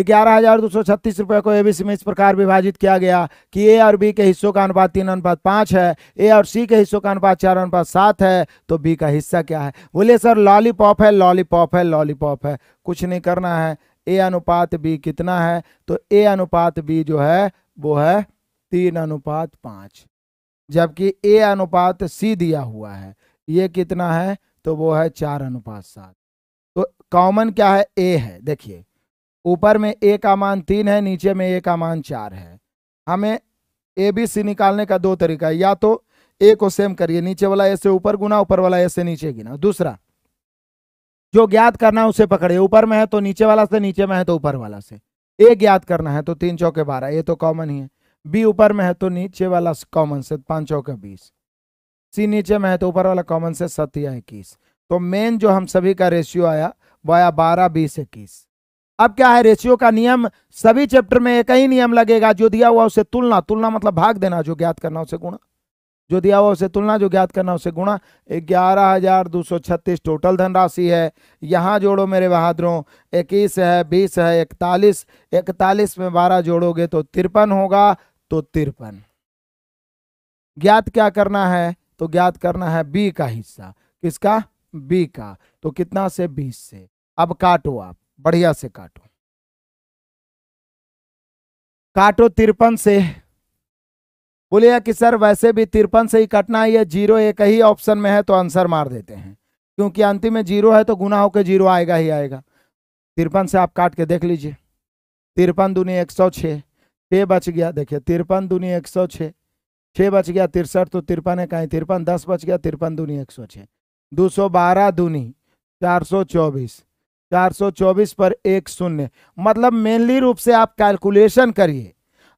11,236 रुपए को एबीसी में इस प्रकार विभाजित किया गया कि ए और बी के हिस्सों का अनुपात 3:5 है, ए और सी के हिस्सों का अनुपात 4:7 है, तो बी का हिस्सा क्या है? बोले सर लॉलीपॉप है, लॉलीपॉप है, लॉलीपॉप है, कुछ नहीं करना है। ए अनुपात बी कितना है? तो ए अनुपात बी जो है वो है 3:5, जबकि ए अनुपात सी दिया हुआ है, ये कितना है? तो वो है 4:7। तो कॉमन क्या है? ए है। देखिए ऊपर में ए का मान 3 है, नीचे में ए का मान 4 है। हमें ए बी सी निकालने का दो तरीका है, या तो ए को सेम करिए, नीचे वाला ए से ऊपर गुना, ऊपर वाला ए से नीचे गिना। दूसरा जो ज्ञात करना है उसे पकड़िए, ऊपर में है तो नीचे वाला से, नीचे में है तो ऊपर वाला से। ए ज्ञात करना है तो 3 चौके 12, ये तो कॉमन ही है। बी ऊपर में है तो नीचे वाला कॉमन से 5 चौके 20। सी नीचे में है तो ऊपर वाला कॉमन से 7 या 21। तो मेन जो हम सभी का रेशियो आया वो आया 12, 20, 21। अब क्या है? रेशियो का नियम सभी चैप्टर में एक ही नियम लगेगा, जो दिया हुआ उसे तुलना, तुलना मतलब भाग देना, जो ज्ञात करना उसे गुणा, जो दिया हुआ उसे तुलना, जो ज्ञात करना उसे गुणा। 11,236 टोटल धनराशि है। यहां जोड़ो मेरे बहादुरों, 21 है, 20 है, 41, 41 में 12 जोड़ोगे तो 53 होगा, तो 53। ज्ञात क्या करना है? तो ज्ञात करना है बी का हिस्सा। किसका? बी का। तो कितना से? 20 से। अब काटो, आप बढ़िया से काटो, काटो 53 से। बोलिए कि सर वैसे भी 53 से ही कटना है, ये जीरो एक ही ऑप्शन में है तो आंसर मार देते हैं, क्योंकि अंतिम में जीरो है तो गुना होकर जीरो आएगा ही आएगा। 53 से आप काट के देख लीजिए। 53 दूनी 106, 6 बच गया। देखिए 53 दूनी 106, 6 बच गया 63, तो 53 है कहीं 53, 10 बच गया। 53 दूनी 106, 212 दूनी 424, 424 पर 1 शून्य। मतलब मेनली रूप से आप कैलकुलेशन करिए।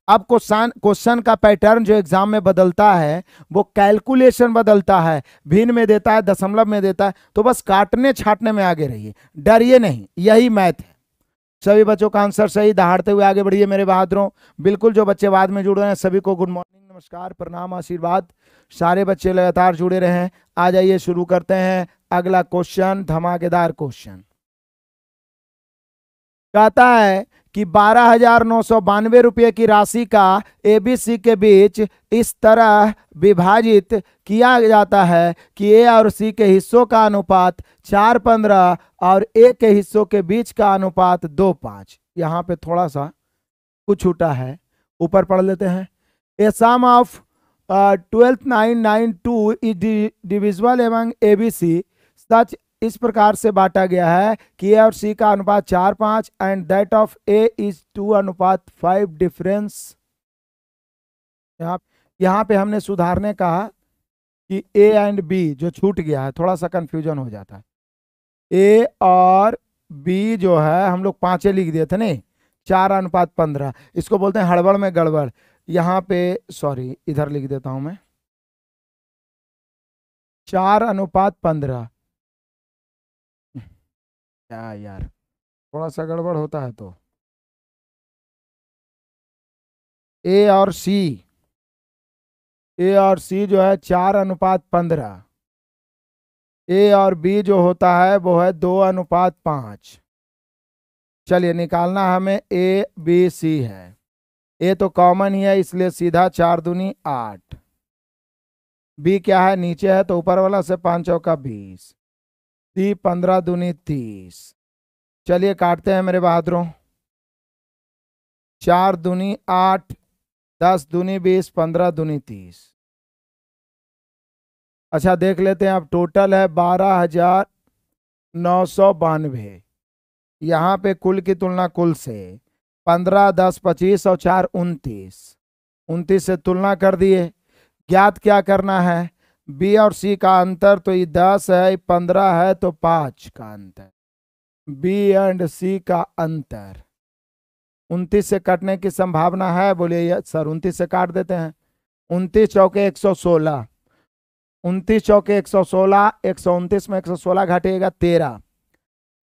अब क्वेश्चन का पैटर्न जो एग्जाम में बदलता है वो कैलकुलेशन बदलता है, भिन्न में देता है, दशमलव में देता है, तो बस काटने छाटने में आगे रहिए, डरिए नहीं, यही मैथ है। सभी बच्चों का आंसर सही, दहाड़ते हुए आगे बढ़िए मेरे बहादुरों। बिल्कुल जो बच्चे बाद में जुड़ रहे हैं सभी को गुड मॉर्निंग, नमस्कार, प्रणाम, आशीर्वाद। सारे बच्चे लगातार जुड़े रहे। आ जाइए शुरू करते हैं अगला क्वेश्चन, धमाकेदार क्वेश्चन। कहता है कि 12,992 रुपये की राशि का एबीसी के बीच इस तरह विभाजित किया जाता है कि ए और सी के हिस्सों का अनुपात 4:15 और ए के हिस्सों के बीच का अनुपात 2:5। यहाँ पे थोड़ा सा कुछ छूटा है, ऊपर पढ़ लेते हैं। A sum of 12,992 is divisible among ABC such, इस प्रकार से बांटा गया है कि ए और सी का अनुपात 4:5 and that of A is 2:5 difference. यहाँ पे हमने सुधारने कहा कि ए एंड बी जो छूट गया है, थोड़ा सा कंफ्यूजन हो जाता है। ए और बी जो है हम लोग 5 लिख दिए थे नहीं, 4:15, इसको बोलते हैं हड़बड़ में गड़बड़। यहाँ पे सॉरी, इधर लिख देता हूं मैं 4:15। क्या यार, थोड़ा सा गड़बड़ होता है। तो ए और सी, ए और सी जो है 4:15, ए और बी जो होता है वो है 2:5। चलिए निकालना हमें ए बी सी है। ए तो कॉमन ही है इसलिए सीधा 4 दूनी 8। बी क्या है? नीचे है तो ऊपर वाला से 5 चौका 20, सी 15 दूनी 30। चलिए काटते हैं मेरे बहादुरों। 4 दूनी 8, 10 दूनी 20, 15 दूनी 30। अच्छा देख लेते हैं, अब टोटल है 12,992। यहाँ पे कुल की तुलना कुल से 15, 10, 25 और 4 29, 29 से तुलना कर दिए। ज्ञात क्या करना है? बी और सी का अंतर, तो ये 10 है, 15 है तो 5 का अंतर। बी एंड सी का अंतर 29 से कटने की संभावना है? बोलिए सर 29 से काट देते हैं। 29 चौके 116, 29 चौके 116, 129 में 116 घटेगा 13,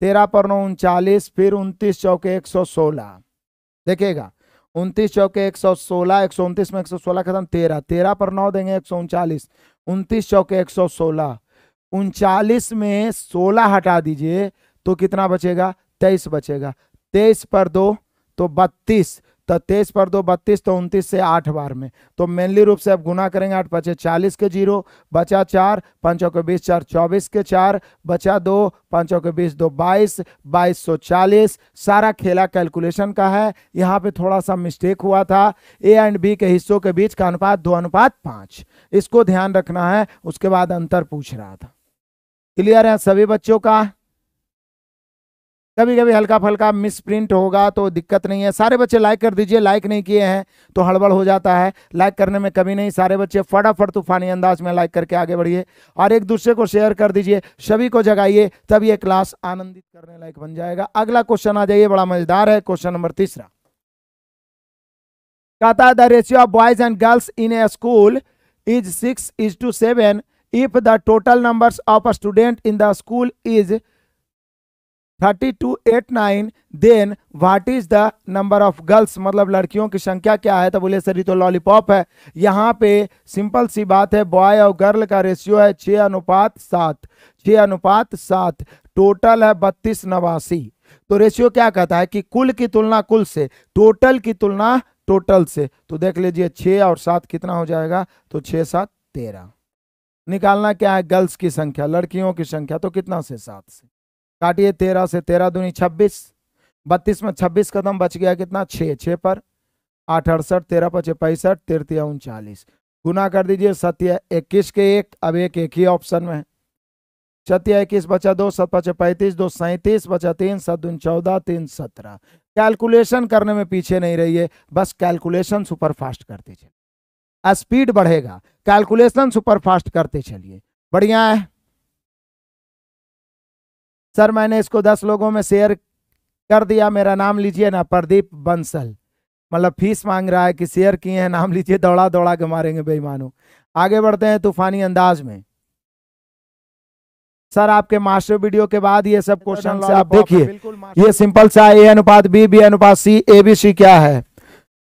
13 पर 9 39, फिर 29 चौके 116। देखिएगा 29 चौके 116, 129 में 116 खत्म, 13, 13 पर 9 देंगे 139, 29 चौके 116, 39 में 16 हटा दीजिए तो कितना बचेगा? 23 बचेगा। 23 पर 2 तो 32, तो 23 पर 2 32, तो 29 से 8 बार में। तो मेनली रूप से अब गुना करेंगे, 8 पचे 40 के 0, बचा 4, 5 के 20 4 24 के 4, बचा 2, 5 के 20 2 22, 2240। सारा खेला कैलकुलेशन का है। यहाँ पे थोड़ा सा मिस्टेक हुआ था, ए एंड बी के हिस्सों के बीच का अनुपात 2:5, इसको ध्यान रखना है। उसके बाद अंतर पूछ रहा था। क्लियर है सभी बच्चों का? कभी कभी हल्का फल्का मिस प्रिंट होगा तो दिक्कत नहीं है। सारे बच्चे लाइक कर दीजिए, लाइक नहीं किए हैं तो हड़बड़ हो जाता है। लाइक करने में कमी नहीं, सारे बच्चे फटाफट तूफानी अंदाज में लाइक करके आगे बढ़िए और एक दूसरे को शेयर कर दीजिए, सभी को जगाइए, तब ये क्लास आनंदित करने लायक बन जाएगा। अगला क्वेश्चन आ जाइए, बड़ा मजेदार है। क्वेश्चन नंबर 3 कहता है the ratio of boys and girls in a school is 6:7 if the total numbers of student in the school is 3289, then what is the number of girls, मतलब लड़कियों की संख्या क्या है? तो बोले सर ये तो लॉलीपॉप है। यहाँ पे सिंपल सी बात है, बॉय और गर्ल का रेशियो है 6:7, 6:7, टोटल है 3289। तो रेशियो क्या कहता है कि कुल की तुलना कुल से, टोटल की तुलना टोटल से। तो देख लीजिए 6 और 7 कितना हो जाएगा? तो 6 7 13। निकालना क्या है? गर्ल्स की संख्या, लड़कियों की संख्या। तो कितना से? 7 से काटिए, 13 से 13 दूनी 26, 32 में 26 कदम बच गया, कितना? 6, 6 पर 8 68, 13 पचे 65, 13 39। गुना कर दीजिए, 7 21 के 1, अब एक ही ऑप्शन में है। 7 21 बचा 2, 7 पचे 35, 2 37, बचा 3, 7 दूनी 14, 3 17। कैलकुलेशन करने में पीछे नहीं रहिए, बस कैलकुलेशन सुपर फास्ट करते चलिए, स्पीड बढ़ेगा, कैलकुलेशन सुपर फास्ट करते चलिए। बढ़िया है सर, मैंने इसको 10 लोगों में शेयर कर दिया। मेरा नाम लीजिए ना, प्रदीप बंसल, मतलब फीस मांग रहा है कि शेयर किए हैं, नाम लीजिए, दौड़ा दौड़ा के मारेंगे बेईमानों। आगे बढ़ते हैं तूफानी अंदाज में। सर आपके मास्टर वीडियो के बाद ये सब क्वेश्चन से आप देखिए, ये सिंपल सा ए अनुपात बी, बी अनुपात सी, ए बी सी क्या है?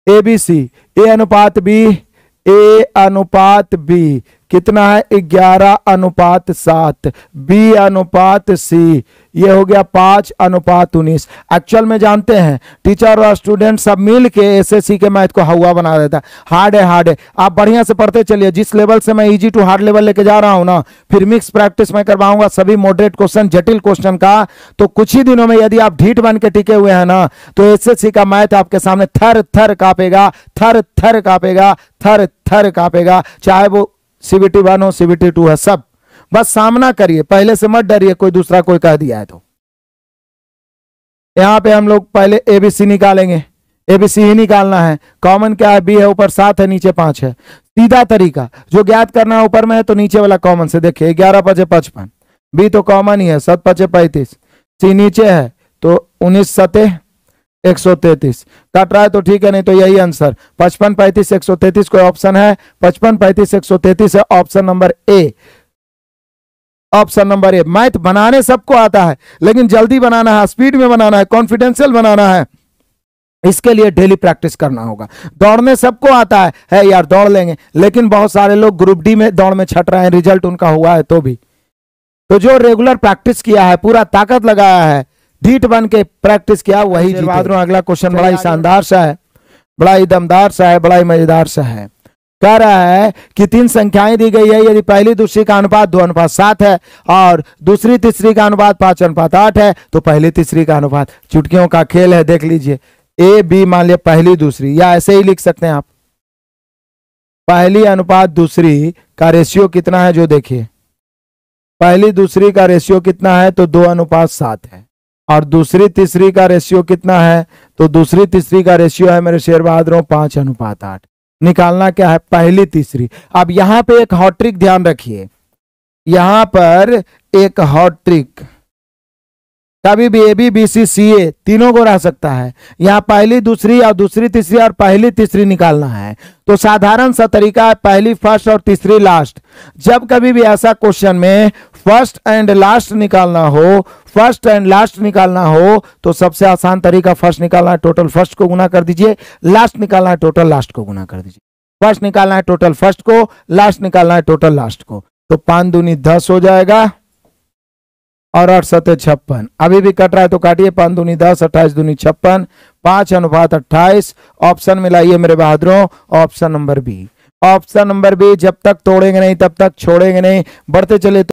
ए बी सी, ए अनुपात बी, ए अनुपात बी कितना है? 11:7, बी अनुपात सी ये हो गया 5:19। एक्चुअल में जानते हैं टीचर और स्टूडेंट सब मिल के एसएससी के मैथ को हवा बना देता है। हार्ड है, हार्ड है, आप बढ़िया से पढ़ते चलिए। जिस लेवल से मैं इजी टू हार्ड लेवल लेके जा रहा हूं ना, फिर मिक्स प्रैक्टिस में करवाऊंगा सभी मॉडरेट क्वेश्चन, जटिल क्वेश्चन का। तो कुछ ही दिनों में यदि आप ढीठ बन के टिके हुए हैं ना, तो एसएससी का मैथ आपके सामने थर थर कांपेगा, थर थर कांपेगा, थर थर कांपेगा। चाहे वो CBT 1 हो, CBT 2 है, सब बस सामना करिए, पहले से मत डरिए कोई दूसरा कोई कह दिया है तो। यहां पे हम लोग पहले ABC निकालेंगे, ABC ही निकालना है। कॉमन क्या है? B है, ऊपर 7 है, नीचे 5 है। सीधा तरीका जो ज्ञात करना है, ऊपर में है तो नीचे वाला कॉमन से देखिए। 11 पचे 55, B तो कॉमन ही है, 7 पचे 35, C नीचे है तो 19 सते 133। काट रहा है तो ठीक है, नहीं तो यही आंसर 55 35 133 कोई ऑप्शन है? 55 35 133 है option number A, option number A. Math बनाने सबको आता है, लेकिन जल्दी बनाना है, स्पीड में बनाना है, कॉन्फिडेंशियल बनाना है, इसके लिए डेली प्रैक्टिस करना होगा। दौड़ने सबको आता है यार, दौड़ लेंगे, लेकिन बहुत सारे लोग ग्रुप डी में दौड़ में छट रहे हैं, रिजल्ट उनका हुआ है तो भी। तो जो रेगुलर प्रैक्टिस किया है, पूरा ताकत लगाया है, ढीठ बन के प्रैक्टिस किया, वही जीते। अगला क्वेश्चन बड़ा ही शानदार सा है, बड़ा ही दमदार सा है, बड़ा ही मजेदार सा है। कह रहा है कि 3 संख्याएं दी गई है, यदि पहली दूसरी का अनुपात 2:7 है और दूसरी तीसरी का अनुपात 5:8 है, तो पहली तीसरी का अनुपात। चुटकियों का खेल है, देख लीजिए। ए बी मान लिया पहली दूसरी, या ऐसे ही लिख सकते हैं आप, पहली अनुपात दूसरी का रेशियो कितना है? जो देखिए पहली दूसरी का रेशियो कितना है? तो 2:7 है। और दूसरी तीसरी का रेशियो कितना है? तो दूसरी तीसरी का रेशियो है मेरे शेर बहादुरों 5:8। निकालना क्या है? पहली तीसरी। अब यहां पे एक हॉट ट्रिक ध्यान रखिए, यहां पर एक हॉट ट्रिक, कभी भी ए बी बी सी सी ए तीनों को रह सकता है। यहां पहली दूसरी और दूसरी तीसरी और पहली तीसरी निकालना है, तो साधारण सा तरीका है पहली फर्स्ट और तीसरी लास्ट। जब कभी भी ऐसा क्वेश्चन में फर्स्ट एंड लास्ट निकालना हो, फर्स्ट एंड लास्ट निकालना हो, तो सबसे आसान तरीका फर्स्ट निकालना है, टोटल फर्स्ट को गुना कर दीजिए, लास्ट निकालना है, टोटल लास्ट को गुना कर दीजिए। फर्स्ट निकालना है टोटल फर्स्ट को, लास्ट निकालना है टोटल लास्ट को, तो 5 दूनी 10 हो जाएगा। और 8 7 56। अभी भी कट रहा है तो काटिए, 5 दूनी 10, 28 दूनी 56, 5:28। ऑप्शन मिलाइए मेरे बहादुरों, option number B. Option number B, जब तक तोड़ेंगे नहीं तब तक छोड़ेंगे नहीं, बढ़ते चले तो